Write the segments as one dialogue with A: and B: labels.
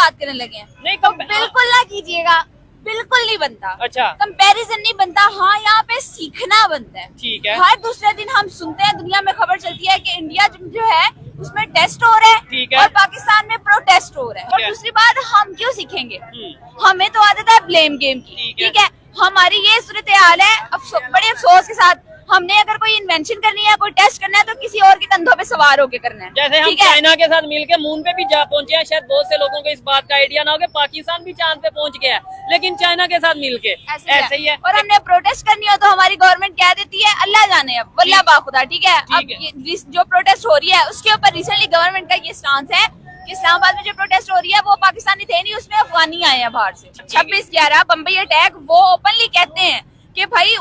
A: बात करने लगे हैं।
B: नहीं
A: तो बिल्कुल ना कीजिएगा, बिल्कुल नहीं बनता।
B: अच्छा,
A: कंपैरिजन नहीं बनता। हाँ, यहाँ पे सीखना बनता है।
B: ठीक है।
A: हर दूसरे दिन हम सुनते हैं, दुनिया में खबर चलती है कि इंडिया जो है उसमें टेस्ट हो रहा है,
B: ठीक है।
A: और पाकिस्तान में प्रोटेस्ट हो रहा है। और दूसरी बात, हम क्यों सीखेंगे? हमें तो आदत है ब्लेम गेम की, ठीक है। हमारी ये सूरत हाल है, बड़े अफसोस के साथ हमने अगर कोई इन्वेंशन करनी है, कोई टेस्ट करना है, तो किसी और के कंधों पे सवार होके करना है।
B: जैसे हम चाइना के साथ मिलके मून पे भी जा पहुंचे हैं, शायद बहुत से लोगों को इस बात का आइडिया ना हो कि पाकिस्तान भी चांद पे पहुंच गया है, लेकिन चाइना के साथ मिलके ऐसे ही है।
A: और हमने प्रोटेस्ट करनी हो तो हमारी गवर्नमेंट कह देती है अल्लाह जाने, अब वल्लाह बाखुदा, ठीक है। अब जो प्रोटेस्ट हो रही है उसके ऊपर रिसेंटली गवर्नमेंट का ये स्टांस है कि इस्लामाबाद में जो प्रोटेस्ट हो रही है वो पाकिस्तानी थे नहीं, उसमें अफगानी आए हैं बाहर से। 26/11 बम्बई अटैक, वो ओपनली कहते हैं कि भाई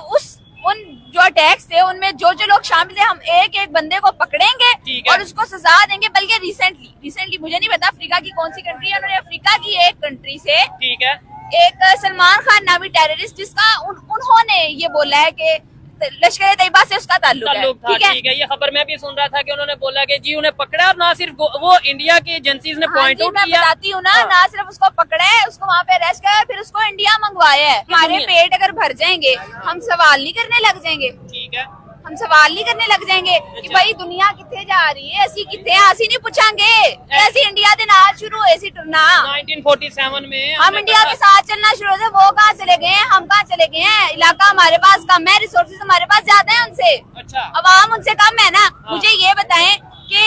A: उन जो अटैक्स थे उनमें जो लोग शामिल थे, हम एक एक बंदे को पकड़ेंगे और उसको सजा देंगे। बल्कि रिसेंटली मुझे नहीं पता अफ्रीका की कौन सी कंट्री है, उन्होंने अफ्रीका की एक कंट्री से, ठीक है, एक सलमान खान नामी टेररिस्ट, जिसका उन्होंने ये बोला है कि लश्कर तैयबा से उसका ताल्लुक है,
B: ठीक है। ये खबर मैं भी सुन रहा था कि उन्होंने बोला कि जी उन्हें पकड़ा, और ना सिर्फ वो इंडिया की एजेंसीज ने पॉइंट आउट किया।
A: बताती हूँ ना सिर्फ उसको पकड़ा है, उसको वहाँ पे अरेस्ट किया, फिर उसको इंडिया मंगवाया है। हमारे पेट अगर भर जाएंगे, हम सवाल नहीं करने लग जाएंगे, ठीक है, हम सवाल नहीं करने लग जाएंगे कि भाई दुनिया कितने जा रही है, ऐसी कितने, ऐसी नहीं पूछांगे ऐसी इंडिया के नाल शुरू ऐसी टुरना।
B: 1947 में
A: हम इंडिया के साथ चलना शुरू थे, वो कहाँ चले गए हैं, हम कहाँ चले गए हैं। इलाका हमारे पास कम है, रिसोर्सेज हमारे पास ज्यादा है उनसे,
B: अच्छा,
A: अवाम उनसे कम है ना। मुझे ये बताएं कि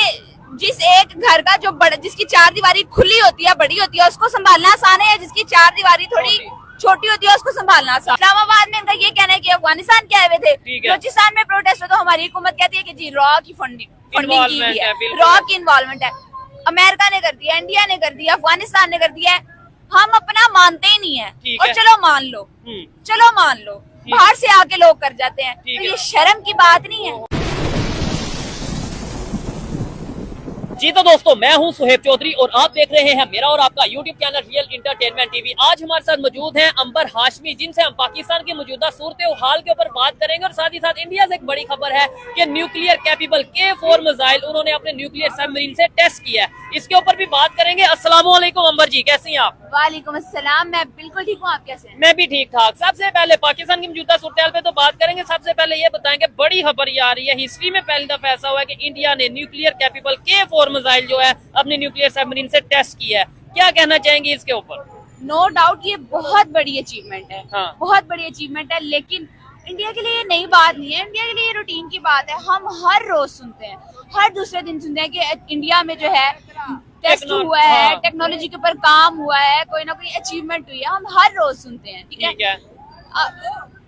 A: जिस एक घर का जो बड़ा, जिसकी चार दीवारी खुली होती है, बड़ी होती है, उसको संभालना आसान है, जिसकी चार दीवारी थोड़ी छोटी होती है उसको संभालना। इस्लामाबाद में इनका ये कहना है कि अफगानिस्तान के आए हुए थे, बलूचिस्तान में प्रोटेस्ट हो तो हमारी हुकूमत कहती है कि जी रॉ की फंडिंग की हुई है, रॉ की इन्वॉल्वमेंट है। अमेरिका ने कर दिया, इंडिया ने कर दिया, अफगानिस्तान ने कर दिया। हम अपना मानते ही नहीं है, और चलो मान लो, चलो मान लो, बाहर से आके लोग कर जाते हैं, तो ये शर्म की बात नहीं है।
B: जी तो दोस्तों, मैं हूं सुहेब चौधरी और आप देख रहे हैं मेरा और आपका YouTube channel real entertainment TV. आज हमारे साथ मौजूद हैं अंबर हाशमी, जिनसे हम पाकिस्तान की मौजूदा सूरत हाल के ऊपर बात करेंगे, और साथ ही साथ इंडिया से एक बड़ी खबर है कि न्यूक्लियर कैपेबल K4 मिसाइल उन्होंने अपने न्यूक्लियर सबमरीन से टेस्ट किया है। इसके ऊपर भी बात करेंगे। अस्सलाम वालेकुम अंबर जी, कैसी हैं आप?
A: वालेकुम अस्सलाम, मैं बिल्कुल ठीक हूँ, आप कैसे हैं?
B: मैं भी ठीक ठाक। सबसे पहले पाकिस्तान की मौजूदा सूरत हाल पे तो बात करेंगे। सबसे पहले ये बताएंगे, बड़ी खबर ये आ रही है, हिस्ट्री में पहली दफा ऐसा हुआ है कि इंडिया ने न्यूक्लियर कैपेबल K4 मिसाइल जो है अपने न्यूक्लियर सबमरीन से टेस्ट किया है। क्या कहना चाहेंगे इसके ऊपर?
A: नो डाउट ये बहुत बड़ी अचीवमेंट है,
B: हाँ।
A: बहुत बड़ी अचीवमेंट है, लेकिन इंडिया के लिए ये नई बात नहीं है, इंडिया के लिए रूटीन की बात है। हम हर रोज सुनते हैं, हर दूसरे दिन सुनते हैं कि इंडिया में जो है टेस्ट हुआ है, टेक्नोलॉजी के ऊपर काम हुआ है, कोई ना कोई अचीवमेंट हुई है, हम हर रोज सुनते हैं, ठीक है।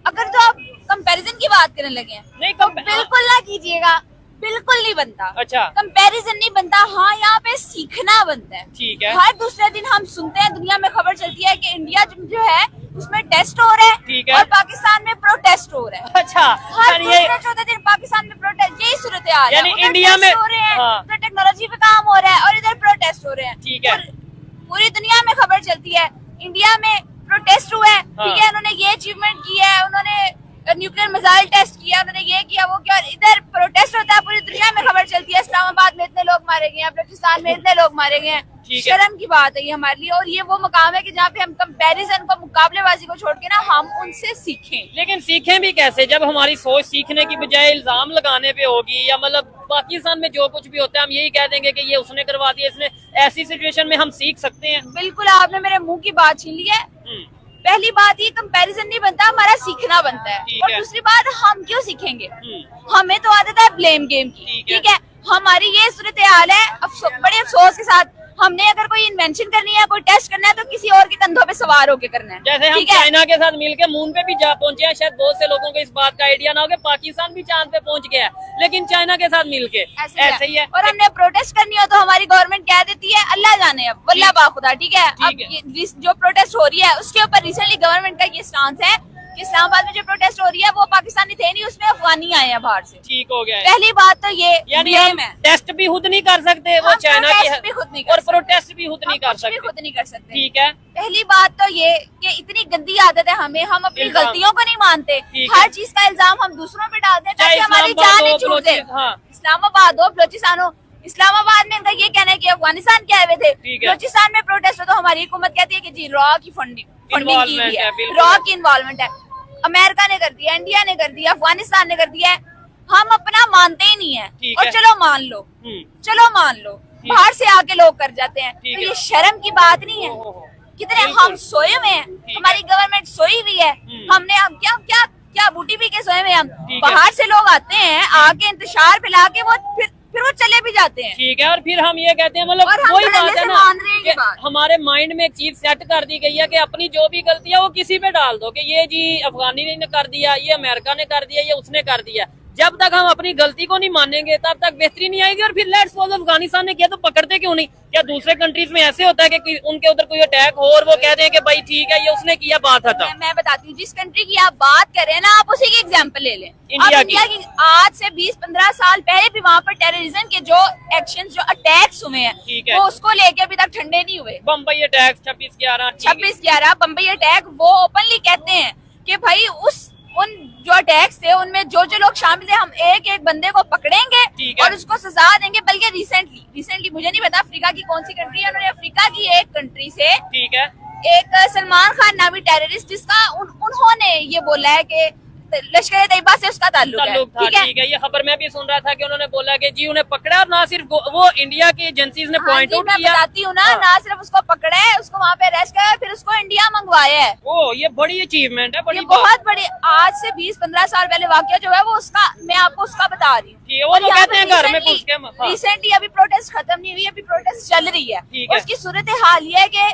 A: अगर तो आप कंपैरिजन की बात करने लगे हैं,
B: नहीं
A: तो बिल्कुल ना कीजिएगा, बिल्कुल नहीं बनता।
B: अच्छा,
A: कंपैरिजन नहीं बनता। हाँ, यहाँ पे सीखना बनता है,
B: ठीक है।
A: हर दूसरे दिन हम सुनते हैं, दुनिया में खबर चलती है कि इंडिया जो है उसमें टेस्ट हो रहा है,
B: ठीक है,
A: और पाकिस्तान में प्रोटेस्ट हो रहा है।
B: अच्छा,
A: हर दूसरे चौथे दिन पाकिस्तान में प्रोटेस्ट, यही सूरत हाल है।
B: यानी इंडिया में
A: हो रहे हैं,
B: हाँ।
A: उधर टेक्नोलॉजी पे काम हो रहा है और इधर प्रोटेस्ट हो रहे हैं,
B: ठीक है।
A: पूरी दुनिया में खबर चलती है इंडिया में प्रोटेस्ट हुआ है, ठीक है, उन्होंने ये अचीवमेंट किया है, उन्होंने न्यूक्लियर मिसाइल टेस्ट किया, उन्होंने ये किया वो किया, और इधर प्रोटेस्ट होता है, पूरी दुनिया में खबर चलती है इस्लामाबाद में इतने लोग मारे गए हैं, बलूचिस्तान में इतने लोग मारे गए हैं। शर्म की बात है ये हमारे लिए, और ये वो मकाम है कि जहाँ पे हम कंपैरिजन को, मुकाबलेबाजी को छोड़ के ना हम उनसे सीखें।
B: लेकिन सीखें भी कैसे, जब हमारी सोच सीखने की बजाय इल्जाम लगाने पे होगी, या मतलब पाकिस्तान में जो कुछ भी होता है हम यही कह देंगे कि ये उसने करवा दिया, इसने, ऐसी सिचुएशन में हम सीख सकते हैं?
A: बिल्कुल, आपने मेरे मुंह की बात छीन ली है। पहली बात, ये कंपैरिजन नहीं बनता, हमारा सीखना बनता है। और दूसरी बात, हम क्यों सीखेंगे? हमें तो आदत है ब्लेम गेम की, ठीक है। हमारी ये सूरत हाल है, बड़े अफसोस के साथ हमने अगर कोई इन्वेंशन करनी है, कोई टेस्ट करना है, तो किसी और के कंधों पे सवार होके करना है।
B: जैसे हम चाइना के साथ मिलके मून पे भी जा पहुंचे हैं, शायद बहुत से लोगों को इस बात का आइडिया ना हो कि पाकिस्तान भी चांद पे पहुंच गया है, लेकिन चाइना के साथ मिलके ऐसे ही है।
A: और हमने प्रोटेस्ट करनी हो तो हमारी गवर्नमेंट कह देती है अल्लाह जाने, अब वल्लाह बाखुदा, ठीक है। अब जो प्रोटेस्ट हो रही है उसके ऊपर रिसेंटली गवर्नमेंट का ये स्टांस है कि इस्लामाबाद में जो प्रोटेस्ट हो रही है वो पाकिस्तानी थे नहीं, उसमें अफगानी आए हैं बाहर से, ठीक हो गया है। पहली बात तो ये,
B: यानी हम टेस्ट भी खुद नहीं कर सकते, वो चाइना की है, और प्रोटेस्ट भी खुद नहीं कर सकते,
A: खुद नहीं कर सकते,
B: ठीक है।
A: पहली बात तो ये कि इतनी गंदी आदत है हमें, हम अपनी गलतियों को नहीं मानते, हर चीज का इल्जाम हम दूसरों पे डालते हैं ताकि हमारी जान नहीं छूट जाए। इस्लामाबाद हो, बलूचिस्तान हो, इस्लामाबाद में इनका ये कहना है कि अफगानिस्तान के आए हुए थे, बलूचिस्तान में प्रोटेस्ट हो तो हमारी हुकूमत कहती है कि जी रॉ की फंडिंग की हुई है, रॉ की इन्वॉल्वमेंट है। अमेरिका ने कर दिया, इंडिया ने कर दिया, अफगानिस्तान ने कर दिया है, हम अपना मानते ही नहीं है। और चलो मान लो, चलो मान लो, बाहर से आके लोग कर जाते हैं, तो ये शर्म की बात नहीं है? कितने हम सोए हुए हैं, हमारी गवर्नमेंट सोई हुई है, हमने हम क्या क्या क्या बूटी पी के सोए हुए हम। बाहर से लोग आते हैं, आके इंतशार फैला के वो फिर वो चले भी जाते हैं।
B: ठीक है, और फिर हम ये कहते हैं, मतलब वही बात है ना, हमारे माइंड में एक चीज सेट कर दी गई है कि अपनी जो भी गलती है वो किसी पे डाल दो कि ये जी अफगानी ने कर दिया, ये अमेरिका ने कर दिया, ये उसने कर दिया। जब तक हम अपनी गलती को नहीं मानेंगे तब तक बेहतरी नहीं आएगी। और फिर लेट्स सपोज अफगानिस्तान ने किया तो पकड़ते क्यों नहीं? क्या दूसरे कंट्रीज में ऐसे होता है कि उनके उधर कोई अटैक हो और वो कह दें कि भाई ठीक है ये उसने किया, बात हटा।
A: मैं बताती हूँ, जिस कंट्री की आप बात कर रहे हैं ना, आप उसी की एग्जांपल ले लें,
B: इंडिया
A: की। आज से 20-15 साल पहले भी वहाँ पर टेररिज्म के जो एक्शन, जो अटैक्स हुए हैं, वो उसको लेके अभी तक ठंडे नहीं हुए।
B: बम्बई अटैक
A: 26/11 बम्बई अटैक, वो ओपनली कहते हैं कि भाई उन जो अटैक्स थे उनमें जो लोग शामिल थे, हम एक एक बंदे को पकड़ेंगे और उसको सजा देंगे। बल्कि रिसेंटली मुझे नहीं पता अफ्रीका की कौन सी कंट्री है, उन्होंने अफ्रीका की एक कंट्री से एक सलमान खान नामी टेररिस्ट, जिसका उन्होंने ये बोला है कि लश्कर तैयबा से उसका ताल्लुक है।
B: ठीक है, ये खबर मैं भी सुन रहा था कि उन्होंने बोला कि जी उन्हें पकड़ा, और ना सिर्फ वो इंडिया की एजेंसीज ने पॉइंट आउट किया।
A: मैं बताती हूँ ना सिर्फ उसको पकड़ा है, उसको वहाँ पे अरेस्ट किया, फिर उसको इंडिया मंगवाया है।
B: ओ, ये बड़ी अचीवमेंट है, बड़ी
A: बहुत बड़ी। आज से 20-15 साल पहले वाकया जो है वो उसका, मैं आपको उसका बता रही हूँ।
B: वो तो कहते हैं घर में घुस के।
A: रिसेंटली अभी प्रोटेस्ट खत्म नहीं हुई, अभी प्रोटेस्ट चल रही है। उसकी सूरत हाल ये है कि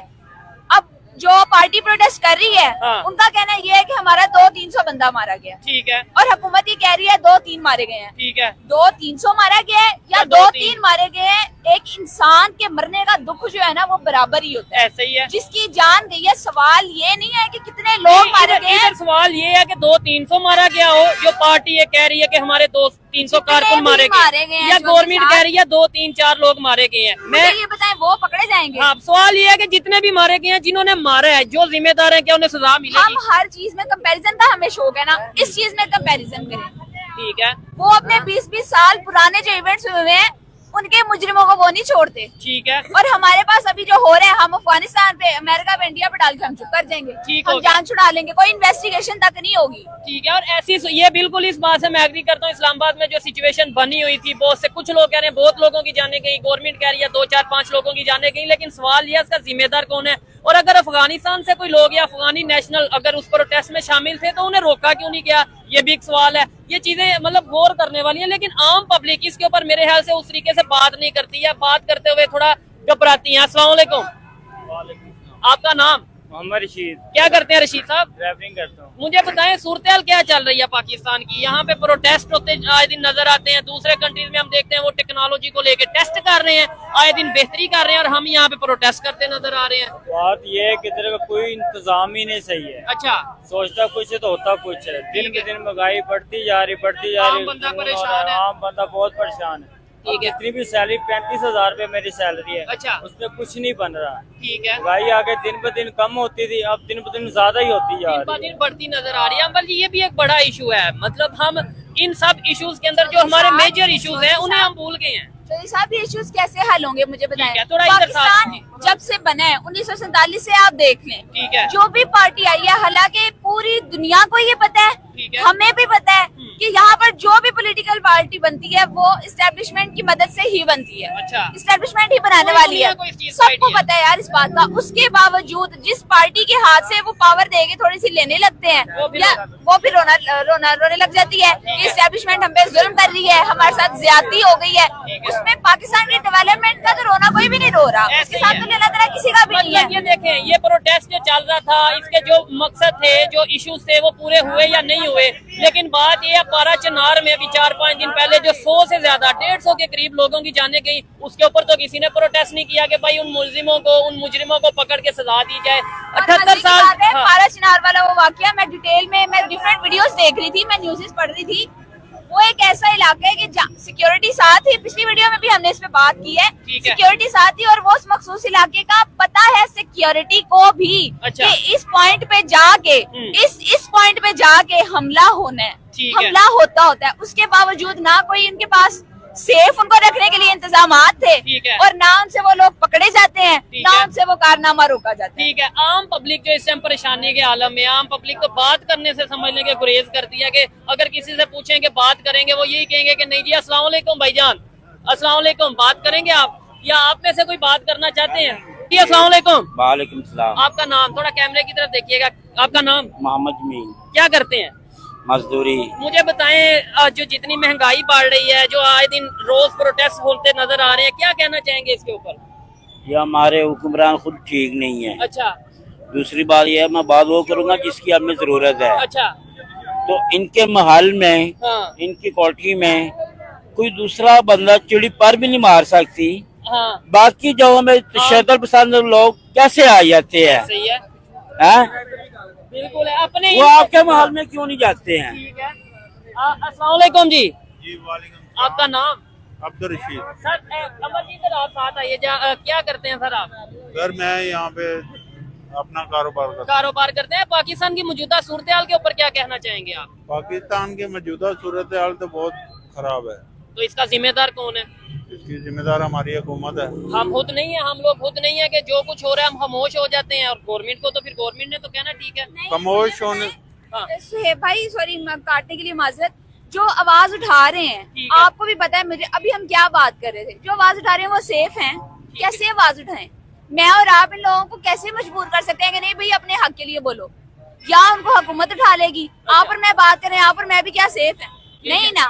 A: अब जो पार्टी प्रोटेस्ट कर रही है, उनका कहना ये है कि हमारा 200-300 बंदा मारा गया।
B: ठीक है।
A: और हुकूमत ये कह रही है 2-3 मारे गए हैं।
B: ठीक है।
A: 200-300 मारा गया है या 2-3 मारे गए हैं, एक इंसान के मरने का दुख जो है ना वो बराबर ही होता है।
B: ऐसे ही है।
A: जिसकी जान गई है, सवाल ये नहीं है कि कितने लोग मारे गए हैं,
B: सवाल ये है कि 200-300 मारा गया हो। जो पार्टी ये कह रही है कि हमारे 200-300 कारकुन मारे गए, या गवर्नमेंट कह रही है 2-3-4 लोग मारे गए हैं। मैं
A: ये बताएं वो पकड़े जाएंगे?
B: हाँ, सवाल ये है कि जितने भी मारे गए हैं, जिन्होंने मारा है, जो जिम्मेदार है, क्या उन्हें सजा मिलेगी?
A: हम हर चीज में कंपैरिजन का हमें शौक है ना, इस चीज में कंपैरिजन करें।
B: ठीक है।
A: वो अपने 20-20 साल पुराने जो इवेंट्स हुए हैं उनके मुजरिमों को वो नहीं छोड़ते।
B: ठीक है।
A: और हमारे पास अभी जो हो रहे हैं, हम अफगानिस्तान पे, अमेरिका पे, इंडिया पे डाल के हम चुप कर जाएंगे, हम जान छुड़ा लेंगे, कोई इन्वेस्टिगेशन तक नहीं होगी।
B: ठीक है। और ऐसी ये बिल्कुल इस बात से मैं एग्री करता हूँ। इस्लामाबाद में जो सिचुएशन बनी हुई थी, बहुत से कुछ लोग कह रहे हैं बहुत लोगों की जाने गई, गवर्नमेंट कह रही है 2-4-5 लोगों की जाने गई, लेकिन सवाल ये है इसका जिम्मेदार कौन है? और अगर अफगानिस्तान से कोई लोग या अफगानी नेशनल अगर उस प्रोटेस्ट में शामिल थे तो उन्हें रोका क्यों नहीं गया? ये भी एक सवाल है। ये चीजें मतलब गौर करने वाली है, लेकिन आम पब्लिक इसके ऊपर मेरे ख्याल से उस तरीके से बात नहीं करती है, बात करते हुए थोड़ा घबराती है। अस्सलाम वालेकुम। आपका नाम?
C: मोहम्मद रशीद।
B: क्या करते हैं रशीद साहब?
C: ड्राइविंग करता हूँ।
B: मुझे बताएं सूरत क्या चल रही है पाकिस्तान की? यहाँ पे प्रोटेस्ट होते आए दिन नजर आते हैं, दूसरे कंट्रीज में हम देखते हैं वो टेक्नोलॉजी को लेके टेस्ट कर रहे हैं, आए दिन बेहतरी कर रहे हैं, और हम यहाँ पे प्रोटेस्ट करते नजर आ रहे हैं।
C: बात ये है कि इधर का कोई इंतजाम ही नहीं सही है।
B: अच्छा।
C: सोचता कुछ है तो होता कुछ है। दिन के दिन महंगाई बढ़ती जा रही
B: आम बंदा परेशान है।
C: आम बंदा बहुत परेशान है।
B: ठीक है।
C: इतनी भी सैलरी 35,000 रुपए मेरी सैलरी है।
B: अच्छा।
C: उसमें कुछ नहीं बन रहा।
B: ठीक है।
C: महंगाई आगे दिन ब दिन कम होती थी, अब दिन ब दिन ज्यादा ही होती जा रही है।
B: दिन बढ़ती नजर आ रही है। अंबल जी, ये भी एक बड़ा इशू है, मतलब हम इन सब इश्यूज के अंदर जो हमारे मेजर इश्यूज हैं उन्हें हम भूल गए हैं।
A: तो साहब ये इश्यूज कैसे हल होंगे मुझे बताएं?
B: पाकिस्तान
A: जब से बना है 1947 से आप देख लें,
B: ठीक है,
A: जो भी पार्टी आई है, हालांकि पूरी दुनिया को ये पता है, हमें भी पता है कि यहाँ पर जो भी पॉलिटिकल पार्टी बनती है वो इस्टेब्लिशमेंट की मदद से ही बनती है।
B: अच्छा।
A: इस्टेब्लिशमेंट ही बनाने वाली है, सबको पता है यार इस बात का। उसके बावजूद जिस पार्टी के हाथ से वो पावर देगी थोड़ी सी लेने लगते हैं, या वो फिर रोने लग जाती है कि इस्टेब्लिशमेंट हम पे जुल्म कर रही है, हमारे साथ ज्यादती हो गई है। उसमें पाकिस्तान की डेवलपमेंट का तो रोना कोई भी नहीं रो रहा, उसके साथ तो लेना देना किसी का भी नहीं है।
B: ये देखें, ये प्रोटेस्ट जो चल रहा था, इसके जो मकसद थे, जो इश्यूज थे, वो पूरे हुए या नहीं हुए, लेकिन बात ये है पारा चनार में अभी 4-5 दिन पहले जो 100 से ज्यादा 150 के करीब लोगों की जाने गई, उसके ऊपर तो किसी ने प्रोटेस्ट नहीं किया कि भाई उन मुलजिमों को, उन मुजरिमों को पकड़ के सजा दी जाए। 78 साल
A: पारा चनार वाला वो वाकया, मैं डिटेल में मैं डिफरेंट वीडियोस देख रही थी, मैं न्यूज़ पढ़ रही थी। वो एक ऐसा इलाका है कि सिक्योरिटी साथ ही, पिछली वीडियो में भी हमने इस पे बात की है, सिक्योरिटी साथ ही, और वो उस मखसूस इलाके का पता है सिक्योरिटी को भी।
B: अच्छा।
A: कि इस पॉइंट पे जाके इस पॉइंट पे जाके हमला होना है, हमला होता है। उसके बावजूद ना कोई इनके पास सेफ उनको रखने के लिए इंतजाम थे,
B: ठीक है।
A: और ना उनसे वो लोग पकड़े जाते हैं,
B: ठीक
A: ना
B: है।
A: उनसे वो कारनामा रोका जाता है।
B: ठीक है, आम पब्लिक जो इस टाइम परेशानी के आलम में, आम पब्लिक तो बात करने से समझने के गुरेज करती है कि अगर किसी से पूछें कि बात करेंगे, वो यही कहेंगे कि नहीं जी अस्सलाम वालेकुम भाईजान, अस्सलाम वालेकुम, बात करेंगे आप, या आप में से कोई बात करना चाहते हैं? जी अस्सलाम वालेकुम।
D: वालेकुम सलाम।
B: आपका नाम, थोड़ा कैमरे की तरफ देखिएगा, आपका नाम?
D: मोहम्मद मीन।
B: क्या करते हैं?
D: मजदूरी।
B: मुझे बताएं, जो जितनी महंगाई बढ़ रही है, जो आए दिन रोज प्रोटेस्ट होते नजर आ रहे हैं, क्या कहना चाहेंगे इसके ऊपर?
D: ये हमारे हुक्मरान खुद ठीक नहीं है।
B: अच्छा
D: दूसरी बात यह है, मैं बात वो करूँगा जिसकी हमें जरूरत है।
B: अच्छा।
D: तो इनके महल में,
B: हाँ
D: इनकी कोठी में कोई दूसरा बंदा चिड़ी पर भी नहीं मार सकती।
B: हाँ
D: बाकी जो हमें तशद्दुद पसंद लोग कैसे आ जाते हैं?
B: सही है,
D: हैं?
B: बिल्कुल है, अपने
D: वो आपके महल में क्यों नहीं जाते हैं?
B: ठीक है। अस्सलाम वालेकुम जी,
C: जी वालेकुम।
B: आपका नाम?
C: अब्दुल रशीद।
B: सर अमर जी, सर आप साथ आइए, क्या करते हैं सर आप?
C: सर मैं यहाँ पे अपना कारोबार करता
B: कारोबार करते हैं। पाकिस्तान की मौजूदा सूरत हाल के ऊपर क्या कहना चाहेंगे आप?
C: हूँ। पाकिस्तान की मौजूदा सूरत हाल तो बहुत खराब है।
B: तो इसका जिम्मेदार कौन है?
C: इसकी जिम्मेदार हमारी हुकूमत है।
B: हम खुद नहीं है, हम लोग खुद नहीं है कि जो कुछ हो रहा है हम खामोश हो जाते हैं, और गवर्नमेंट को तो फिर गवर्नमेंट ने तो कहना ठीक है।
C: खामोश होने
B: हाँ
A: सुहेब भाई, सॉरी काटने के लिए माजरत, जो आवाज उठा रहे हैं,
B: ठीक है।
A: आपको भी पता है, मुझे अभी हम क्या बात कर रहे थे, जो आवाज उठा रहे हैं वो सेफ हैं? कैसे आवाज उठाएं? मैं और आप इन लोगों को कैसे मजबूर कर सकते हैं कि नहीं भाई अपने हक के लिए बोलो, या उनको हुकूमत उठा लेगी? आप और मैं बात करें, आप और मैं भी क्या सेफ है? नहीं ना,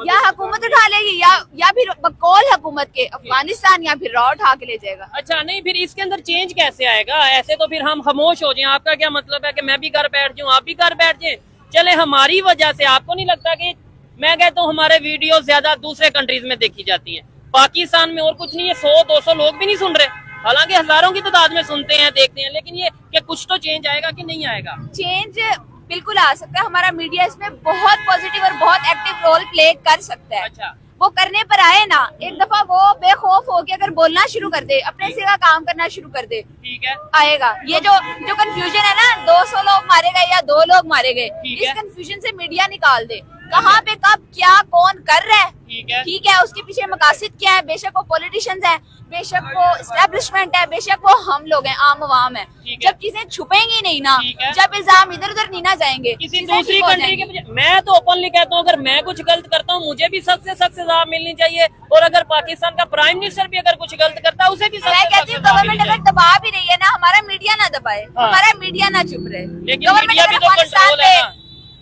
A: या हुकूमत उठा लेगी, या फिर बकौल हुकूमत के अफगानिस्तान या फिर रॉ उठा के ले जाएगा।
B: अच्छा, नहीं फिर इसके अंदर चेंज कैसे आएगा? ऐसे तो फिर हम खामोश हो जाएं। आपका क्या मतलब है कि मैं भी घर बैठ जाऊं, आप भी घर बैठ जाएं? चले हमारी वजह से, आपको नहीं लगता कि मैं कहता हूँ हमारे वीडियो ज्यादा दूसरे कंट्रीज में देखी जाती हैं, पाकिस्तान में और कुछ नहीं है, 100-200 लोग भी नहीं सुन रहे, हालांकि हजारों की तादाद में सुनते हैं, देखते हैं, लेकिन ये कि कुछ तो चेंज आएगा कि नहीं आएगा?
A: चेंज बिल्कुल आ सकता है, हमारा मीडिया इसमें बहुत पॉजिटिव और बहुत एक्टिव रोल प्ले कर सकता है।
B: अच्छा,
A: वो करने पर आए ना, एक दफा वो बेखौफ होके अगर बोलना शुरू कर दे, अपने से का काम करना शुरू कर दे,
B: ठीक है।
A: आएगा। ये जो कंफ्यूजन है ना, 200 लोग मारे गए या 2 लोग मारे गए,
B: ठीक
A: इस
B: है।
A: कंफ्यूजन से मीडिया निकाल दे, कहाँ पे कब क्या कौन कर रहा है,
B: ठीक है।
A: ठीक है, उसके पीछे मकासद क्या है, बेशक वो पॉलिटिशियंस हैं, बेशक वो एस्टेब्लिशमेंट है, बेशक वो हम लोग हैं, आम आवाम है।
B: ठीक है।
A: जब चीजें छुपेंगी नहीं ना,
B: ठीक है।
A: जब इल्जाम इधर उधर नहीं ना जाएंगे,
B: किसी
A: चीजें
B: दूसरी
A: ठीक हो
B: कंट्री
A: जाएंगी।
B: के, मैं तो ओपनली कहता हूँ अगर मैं कुछ गलत करता हूँ मुझे भी सख्त से सख्त सजा मिलनी चाहिए, और अगर पाकिस्तान का प्राइम मिनिस्टर भी अगर कुछ गलत करता है उसे भी
A: मैं कहती हूँ गवर्नमेंट अगर दबा भी रही है ना, हमारा मीडिया ना दबाए,
B: हाँ।
A: हमारा मीडिया ना चुप रहे।
B: लेकिन
A: गवर्नमेंट
B: मीडिया भी
A: अगर
B: तो
A: अफगानिस्तान
B: कंट्रोल है ना।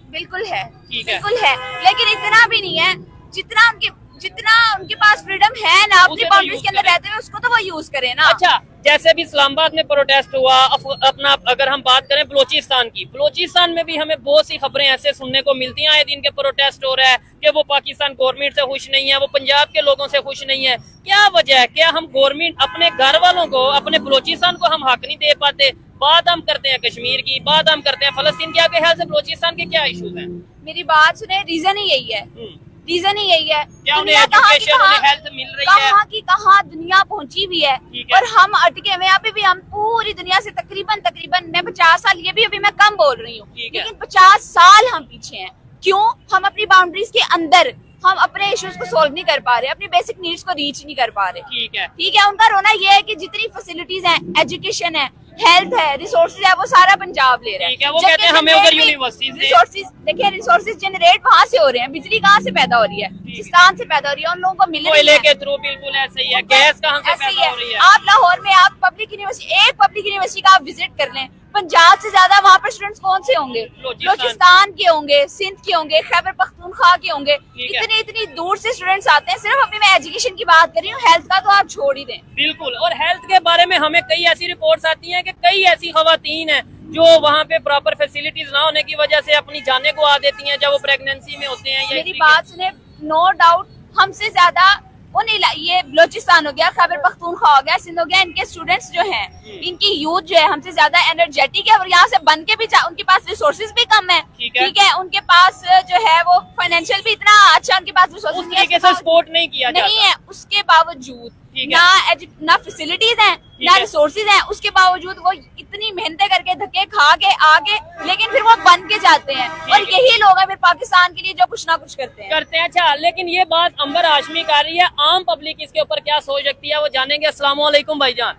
A: बिल्कुल है,
B: ठीक है।
A: बिल्कुल है, लेकिन इतना भी नहीं है जितना उनके पास फ्रीडम है ना अपनी
B: उसे तो
A: बाउंड्रीज
B: यूज
A: के अंदर
B: करें।
A: रहते हुए, उसको तो वो यूज करे ना।
B: अच्छा, जैसे भी इस्लामाबाद में प्रोटेस्ट हुआ, अपना अगर हम बात करें बलोचिस्तान की, बलोचिस्तान में भी हमें बहुत सी खबरें ऐसे सुनने को मिलती हैं, आए दिन के प्रोटेस्ट हो रहा है कि वो पाकिस्तान गवर्नमेंट से खुश नहीं है, वो पंजाब के लोगों से खुश नहीं है। क्या वजह है? क्या हम गवर्नमेंट अपने घर वालों को, अपने बलोचिस्तान को हम हक नहीं दे पाते? बात हम करते हैं कश्मीर की, बात हम करते हैं फलस्तीन की, आपके ख्याल से बलोचिस्तान के क्या इशूज हैं?
A: मेरी बात सुने, रीजन ही यही है, रीजन ही यही है।
B: क्या उन्हें
A: दुनिया कहाँ की
B: एजुकेशन, उन्हें हेल्थ मिल रही है?
A: कहाँ की कहाँ दुनिया पहुंची हुई है,
B: ठीक है।
A: और हम अटके हुए हैं। अभी भी हम पूरी दुनिया से तकरीबन मैं 50 साल, ये भी अभी मैं कम बोल रही हूँ,
B: ठीक है।
A: लेकिन 50 साल हम पीछे हैं। क्यों? हम अपनी बाउंड्रीज के अंदर हम अपने इश्यूज को सोल्व नहीं कर पा रहे, अपनी बेसिक नीड्स को रीच नहीं कर पा रहे।
B: ठीक है,
A: ठीक है, उनका रोना ये है कि जितनी फैसिलिटीज हैं, एजुकेशन है, हेल्थ है, रिसोर्सेज है, वो सारा पंजाब ले रहा है।
B: ठीक है, वो कहते हैं हमें उधर यूनिवर्सिटीज दे।
A: रिसोर्सेज, देखिए रिसोर्सेज जनरेट वहाँ से हो रहे हैं, बिजली कहाँ से पैदा हो रही है, पाकिस्तान से पैदा हो रही है, उन लोगों को मिल रही
B: कोयले
A: है।
B: के थ्रू बिल्कुल ऐसे ही है। गैस कहाँ से
A: ऐसे ही
B: पैदा हो रही है?
A: आप लाहौर में आप पब्लिक यूनिवर्सिटी, एक पब्लिक यूनिवर्सिटी का आप विजिट कर लें, पंजाब से ज्यादा वहाँ पर स्टूडेंट्स कौन से होंगे? बलूचिस्तान के होंगे, सिंध के होंगे, खैबर पख्तूनख्वा के होंगे।
B: ठीक है।
A: इतनी दूर से स्टूडेंट्स आते हैं। सिर्फ अभी मैं एजुकेशन की बात कर रही हूँ, हेल्थ का तो आप छोड़ ही दें।
B: बिल्कुल, और हेल्थ के बारे में हमें कई ऐसी रिपोर्ट्स आती हैं कि कई ऐसी खवातीन हैं जो वहाँ पे प्रॉपर फैसिलिटीज ना होने की वजह से अपनी जाने को आ देती हैं जब वो प्रेगनेंसी में होते हैं। या
A: मेरी बात सुने, नो डाउट हमसे ज्यादा ये बलोचिस्तान हो गया, खैबर पख्तूनख्वा हो गया, सिंध हो गया, इनके स्टूडेंट्स जो हैं, इनकी यूथ जो है हमसे ज्यादा एनर्जेटिक है, और यहाँ से बन के भी उनके पास रिसोर्सेज भी कम है।
B: ठीक
A: है, उनके पास जो है वो फाइनेंशियल भी इतना अच्छा, उनके पास
B: उस
A: रिसोर्सेज
B: तरीके से सपोर्ट नहीं किया
A: नहीं
B: जाता।
A: है, उसके बावजूद
B: ठीक है।
A: ना फैसिलिटीज हैं,
B: ठीक
A: ना
B: है।
A: रिसोर्सेज हैं, उसके बावजूद वो इतनी मेहनतें करके धक्के खा के आगे, लेकिन फिर वो बन के जाते हैं। और
B: ठीक है।
A: यही लोग हैं फिर पाकिस्तान के लिए जो कुछ ना कुछ करते हैं।
B: अच्छा, लेकिन ये बात अंबर हाशमी कर रही है, आम पब्लिक इसके ऊपर क्या सोच रखती है वो जानेंगे। अस्सलाम वालेकुम भाईजान।